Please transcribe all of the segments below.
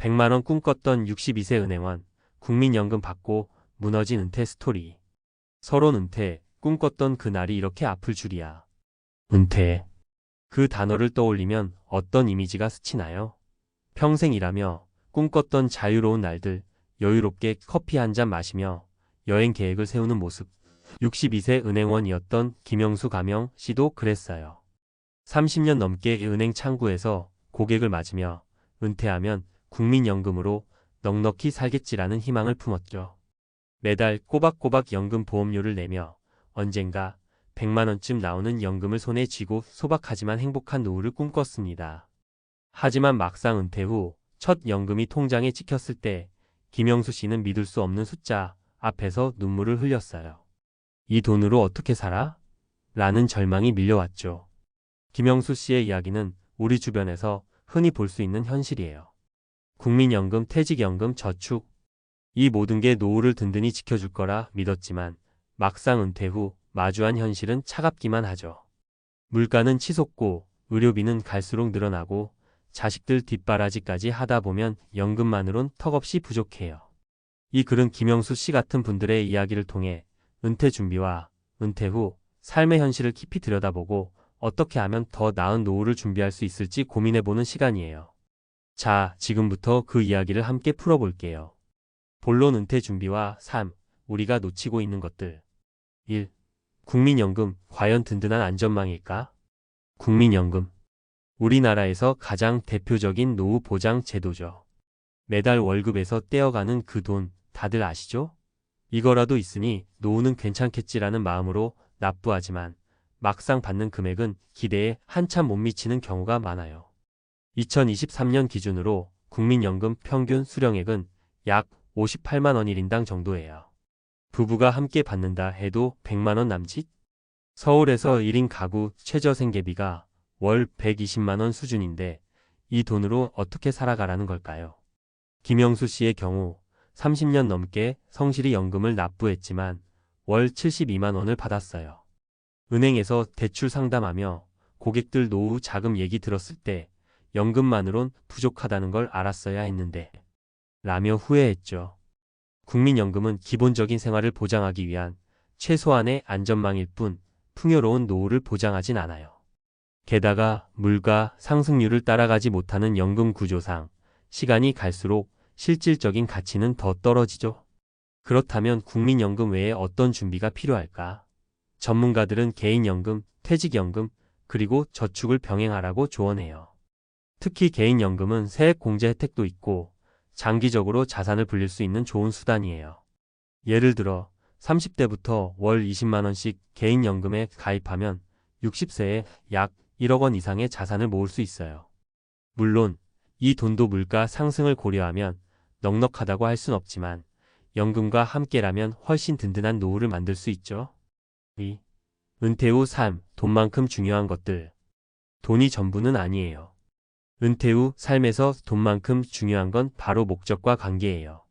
100만 원 꿈꿨던 62세 은행원, 국민연금 받고 무너진 은퇴 스토리. 서론 은퇴, 꿈꿨던 그 날이 이렇게 아플 줄이야. 은퇴. 그 단어를 떠올리면 어떤 이미지가 스치나요? 평생 일하며 꿈꿨던 자유로운 날들, 여유롭게 커피 한 잔 마시며 여행 계획을 세우는 모습. 62세 은행원이었던 김영수 가명 씨도 그랬어요. 30년 넘게 은행 창구에서 고객을 맞으며 은퇴하면 국민연금으로 넉넉히 살겠지라는 희망을 품었죠. 매달 꼬박꼬박 연금 보험료를 내며 언젠가 100만 원쯤 나오는 연금을 손에 쥐고 소박하지만 행복한 노후를 꿈꿨습니다. 하지만 막상 은퇴 후 첫 연금이 통장에 찍혔을 때 김영수 씨는 믿을 수 없는 숫자 앞에서 눈물을 흘렸어요. 이 돈으로 어떻게 살아? 라는 절망이 밀려왔죠. 김영수 씨의 이야기는 우리 주변에서 흔히 볼 수 있는 현실이에요. 국민연금, 퇴직연금, 저축. 이 모든 게 노후를 든든히 지켜줄 거라 믿었지만 막상 은퇴 후 마주한 현실은 차갑기만 하죠. 물가는 치솟고 의료비는 갈수록 늘어나고 자식들 뒷바라지까지 하다 보면 연금만으론 턱없이 부족해요. 이 글은 김영수 씨 같은 분들의 이야기를 통해 은퇴 준비와 은퇴 후 삶의 현실을 깊이 들여다보고 어떻게 하면 더 나은 노후를 준비할 수 있을지 고민해보는 시간이에요. 자, 지금부터 그 이야기를 함께 풀어볼게요. 본론 은퇴 준비와 삶, 우리가 놓치고 있는 것들. 1. 국민연금, 과연 든든한 안전망일까? 국민연금. 우리나라에서 가장 대표적인 노후 보장 제도죠. 매달 월급에서 떼어가는 그 돈 다들 아시죠? 이거라도 있으니 노후는 괜찮겠지라는 마음으로 납부하지만 막상 받는 금액은 기대에 한참 못 미치는 경우가 많아요. 2023년 기준으로 국민연금 평균 수령액은 약 58만 원 1인당 정도예요. 부부가 함께 받는다 해도 100만 원 남짓? 서울에서 1인 가구 최저생계비가 월 120만 원 수준인데 이 돈으로 어떻게 살아가라는 걸까요? 김영수 씨의 경우 30년 넘게 성실히 연금을 납부했지만 월 72만 원을 받았어요. 은행에서 대출 상담하며 고객들 노후 자금 얘기 들었을 때 연금만으론 부족하다는 걸 알았어야 했는데 라며 후회했죠. 국민연금은 기본적인 생활을 보장하기 위한 최소한의 안전망일 뿐 풍요로운 노후를 보장하진 않아요. 게다가 물가 상승률을 따라가지 못하는 연금 구조상 시간이 갈수록 실질적인 가치는 더 떨어지죠. 그렇다면 국민연금 외에 어떤 준비가 필요할까? 전문가들은 개인연금, 퇴직연금, 그리고 저축을 병행하라고 조언해요. 특히 개인연금은 세액공제 혜택도 있고 장기적으로 자산을 불릴 수 있는 좋은 수단이에요. 예를 들어 30대부터 월 20만 원씩 개인연금에 가입하면 60세에 약 1억 원 이상의 자산을 모을 수 있어요. 물론 이 돈도 물가 상승을 고려하면 넉넉하다고 할 순 없지만 연금과 함께라면 훨씬 든든한 노후를 만들 수 있죠. 2. 은퇴 후 삶, 돈만큼 중요한 것들. 돈이 전부는 아니에요. 은퇴 후 삶에서 돈만큼 중요한 건 바로 목적과 관계예요.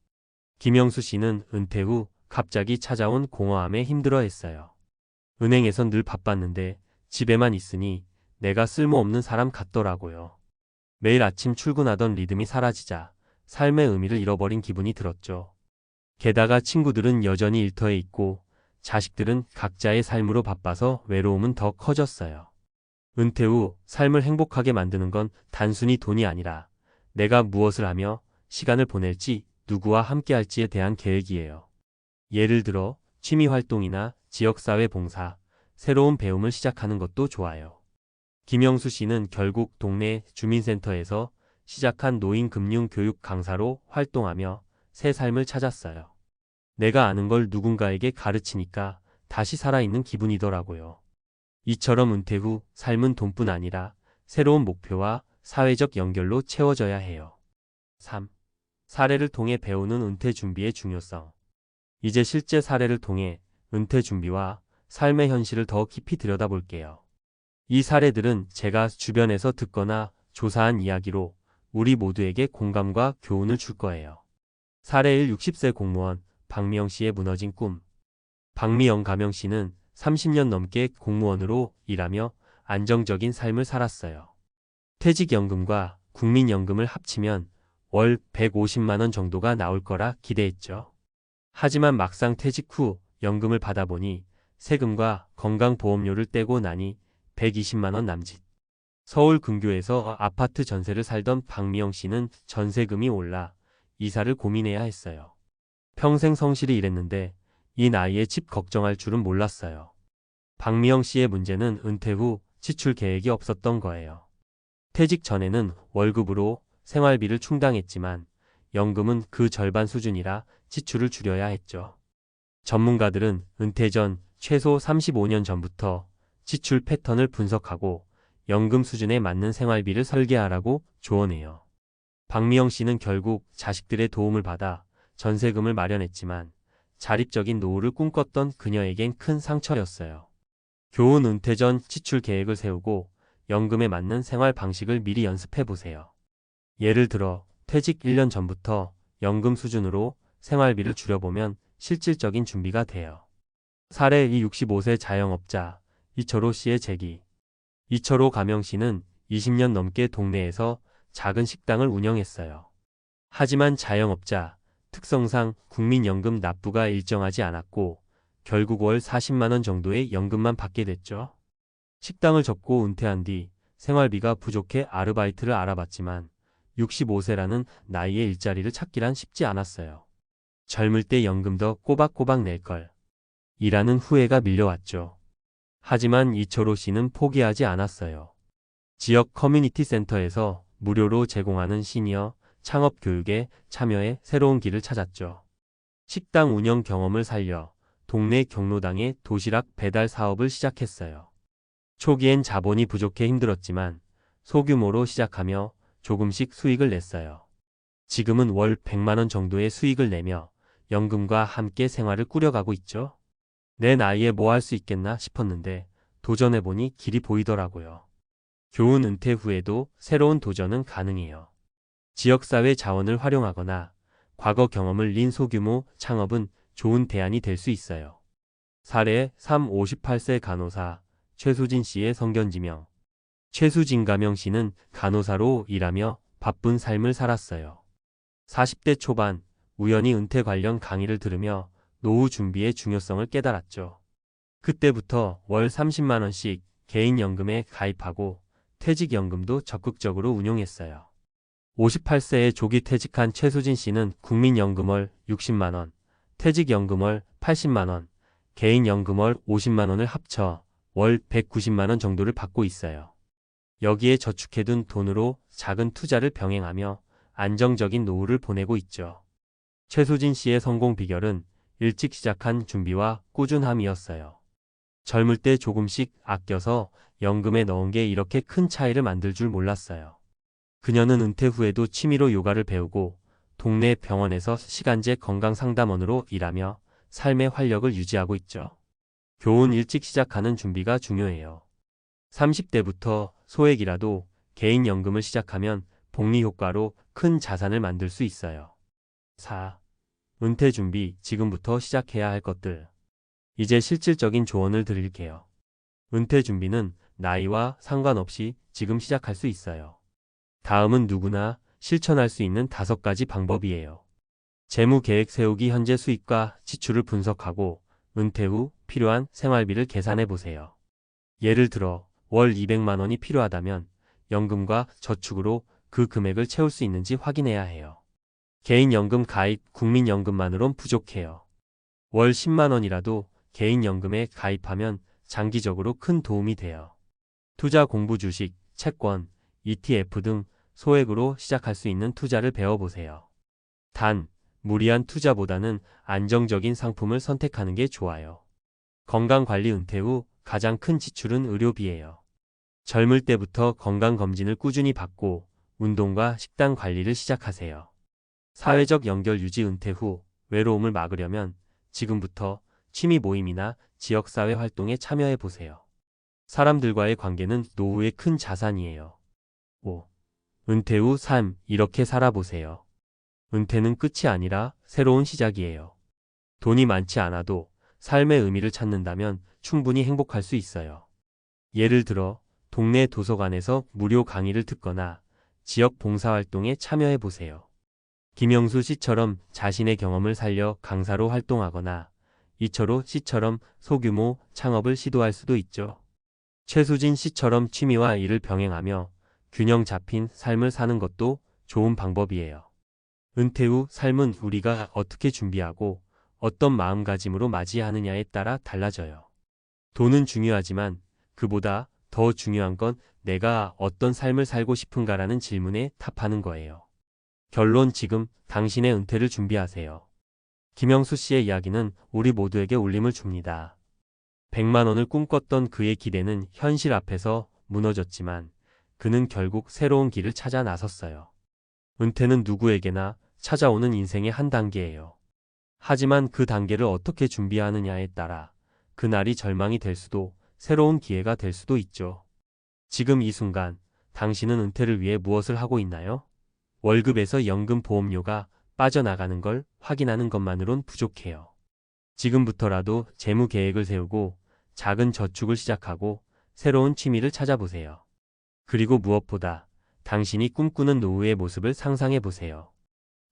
김영수 씨는 은퇴 후 갑자기 찾아온 공허함에 힘들어했어요. 은행에선 늘 바빴는데 집에만 있으니 내가 쓸모없는 사람 같더라고요. 매일 아침 출근하던 리듬이 사라지자 삶의 의미를 잃어버린 기분이 들었죠. 게다가 친구들은 여전히 일터에 있고 자식들은 각자의 삶으로 바빠서 외로움은 더 커졌어요. 은퇴 후 삶을 행복하게 만드는 건 단순히 돈이 아니라 내가 무엇을 하며 시간을 보낼지 누구와 함께 할지에 대한 계획이에요. 예를 들어 취미 활동이나 지역사회 봉사, 새로운 배움을 시작하는 것도 좋아요. 김영수 씨는 결국 동네 주민센터에서 시작한 노인금융교육 강사로 활동하며 새 삶을 찾았어요. 내가 아는 걸 누군가에게 가르치니까 다시 살아있는 기분이더라고요. 이처럼 은퇴 후 삶은 돈뿐 아니라 새로운 목표와 사회적 연결로 채워져야 해요. 3. 사례를 통해 배우는 은퇴 준비의 중요성. 이제 실제 사례를 통해 은퇴 준비와 삶의 현실을 더 깊이 들여다볼게요. 이 사례들은 제가 주변에서 듣거나 조사한 이야기로 우리 모두에게 공감과 교훈을 줄 거예요. 사례 1. 60세 공무원 박미영 씨의 무너진 꿈. 박미영 가명 씨는 30년 넘게 공무원으로 일하며 안정적인 삶을 살았어요. 퇴직연금과 국민연금을 합치면 월 150만 원 정도가 나올 거라 기대했죠. 하지만 막상 퇴직 후 연금을 받아보니 세금과 건강보험료를 떼고 나니 120만 원 남짓. 서울 근교에서 아파트 전세를 살던 박미영 씨는 전세금이 올라 이사를 고민해야 했어요. 평생 성실히 일했는데 이 나이에 집 걱정할 줄은 몰랐어요. 박미영 씨의 문제는 은퇴 후 지출 계획이 없었던 거예요. 퇴직 전에는 월급으로 생활비를 충당했지만 연금은 그 절반 수준이라 지출을 줄여야 했죠. 전문가들은 은퇴 전 최소 35년 전부터 지출 패턴을 분석하고 연금 수준에 맞는 생활비를 설계하라고 조언해요. 박미영 씨는 결국 자식들의 도움을 받아 전세금을 마련했지만 자립적인 노후를 꿈꿨던 그녀에겐 큰 상처였어요. 교훈: 은퇴 전 지출 계획을 세우고 연금에 맞는 생활 방식을 미리 연습해 보세요. 예를 들어 퇴직 1년 전부터 연금 수준으로 생활비를 줄여보면 실질적인 준비가 돼요. 사례 65세 자영업자 이철호 씨의 제기. 이철호 가명 씨는 20년 넘게 동네에서 작은 식당을 운영했어요. 하지만 자영업자 특성상 국민연금 납부가 일정하지 않았고 결국 월 40만 원 정도의 연금만 받게 됐죠. 식당을 접고 은퇴한 뒤 생활비가 부족해 아르바이트를 알아봤지만 65세라는 나이에 일자리를 찾기란 쉽지 않았어요. 젊을 때 연금 더 꼬박꼬박 낼걸 이라는 후회가 밀려왔죠. 하지만 이철호 씨는 포기하지 않았어요. 지역 커뮤니티 센터에서 무료로 제공하는 시니어 창업 교육에 참여해 새로운 길을 찾았죠. 식당 운영 경험을 살려 동네 경로당에 도시락 배달 사업을 시작했어요. 초기엔 자본이 부족해 힘들었지만 소규모로 시작하며 조금씩 수익을 냈어요. 지금은 월 100만 원 정도의 수익을 내며 연금과 함께 생활을 꾸려가고 있죠. 내 나이에 뭐 할 수 있겠나 싶었는데 도전해보니 길이 보이더라고요. 교훈: 은퇴 후에도 새로운 도전은 가능해요. 지역사회 자원을 활용하거나 과거 경험을 린 소규모 창업은 좋은 대안이 될 수 있어요. 사례 3. 58세 간호사 최수진 씨의 성견지명. 최수진 가명 씨는 간호사로 일하며 바쁜 삶을 살았어요. 40대 초반 우연히 은퇴 관련 강의를 들으며 노후 준비의 중요성을 깨달았죠. 그때부터 월 30만 원씩 개인연금에 가입하고 퇴직연금도 적극적으로 운용했어요. 58세에 조기 퇴직한 최수진 씨는 국민연금 월 60만 원, 퇴직연금 월 80만 원, 개인연금 월 50만 원을 합쳐 월 190만 원 정도를 받고 있어요. 여기에 저축해둔 돈으로 작은 투자를 병행하며 안정적인 노후를 보내고 있죠. 최수진 씨의 성공 비결은 일찍 시작한 준비와 꾸준함이었어요. 젊을 때 조금씩 아껴서 연금에 넣은 게 이렇게 큰 차이를 만들 줄 몰랐어요. 그녀는 은퇴 후에도 취미로 요가를 배우고 동네 병원에서 시간제 건강상담원으로 일하며 삶의 활력을 유지하고 있죠. 교훈: 일찍 시작하는 준비가 중요해요. 30대부터 소액이라도 개인연금을 시작하면 복리효과로 큰 자산을 만들 수 있어요. 4. 은퇴 준비 지금부터 시작해야 할 것들. 이제 실질적인 조언을 드릴게요. 은퇴 준비는 나이와 상관없이 지금 시작할 수 있어요. 다음은 누구나 실천할 수 있는 5가지 방법이에요. 재무 계획 세우기. 현재 수입과 지출을 분석하고 은퇴 후 필요한 생활비를 계산해 보세요. 예를 들어 월 200만 원이 필요하다면 연금과 저축으로 그 금액을 채울 수 있는지 확인해야 해요. 개인연금 가입. 국민연금만으론 부족해요. 월 10만 원이라도 개인연금에 가입하면 장기적으로 큰 도움이 돼요. 투자 공부. 주식, 채권, ETF 등 소액으로 시작할 수 있는 투자를 배워보세요. 단, 무리한 투자보다는 안정적인 상품을 선택하는 게 좋아요. 건강관리. 은퇴 후 가장 큰 지출은 의료비예요. 젊을 때부터 건강검진을 꾸준히 받고 운동과 식단 관리를 시작하세요. 사회적 연결 유지. 은퇴 후 외로움을 막으려면 지금부터 취미 모임이나 지역사회 활동에 참여해 보세요. 사람들과의 관계는 노후의 큰 자산이에요. 5. 은퇴 후 삶. 이렇게 살아보세요. 은퇴는 끝이 아니라 새로운 시작이에요. 돈이 많지 않아도 삶의 의미를 찾는다면 충분히 행복할 수 있어요. 예를 들어 동네 도서관에서 무료 강의를 듣거나 지역 봉사활동에 참여해 보세요. 김영수 씨처럼 자신의 경험을 살려 강사로 활동하거나 이철호 씨처럼 소규모 창업을 시도할 수도 있죠. 최수진 씨처럼 취미와 일을 병행하며 균형 잡힌 삶을 사는 것도 좋은 방법이에요. 은퇴 후 삶은 우리가 어떻게 준비하고 어떤 마음가짐으로 맞이하느냐에 따라 달라져요. 돈은 중요하지만 그보다 더 중요한 건 내가 어떤 삶을 살고 싶은가라는 질문에 답하는 거예요. 결론 지금 당신의 은퇴를 준비하세요. 김영수 씨의 이야기는 우리 모두에게 울림을 줍니다. 100만 원을 꿈꿨던 그의 기대는 현실 앞에서 무너졌지만 그는 결국 새로운 길을 찾아 나섰어요. 은퇴는 누구에게나 찾아오는 인생의 한 단계예요. 하지만 그 단계를 어떻게 준비하느냐에 따라 그날이 절망이 될 수도 새로운 기회가 될 수도 있죠. 지금 이 순간 당신은 은퇴를 위해 무엇을 하고 있나요? 월급에서 연금 보험료가 빠져나가는 걸 확인하는 것만으론 부족해요. 지금부터라도 재무 계획을 세우고 작은 저축을 시작하고 새로운 취미를 찾아보세요. 그리고 무엇보다 당신이 꿈꾸는 노후의 모습을 상상해 보세요.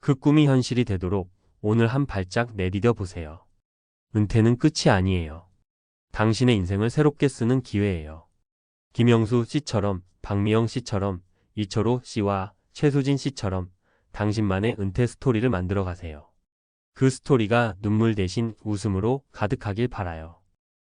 그 꿈이 현실이 되도록 오늘 한 발짝 내디뎌 보세요. 은퇴는 끝이 아니에요. 당신의 인생을 새롭게 쓰는 기회예요. 김영수 씨처럼, 박미영 씨처럼, 이철호 씨와 최수진 씨처럼 당신만의 은퇴 스토리를 만들어 가세요. 그 스토리가 눈물 대신 웃음으로 가득하길 바라요.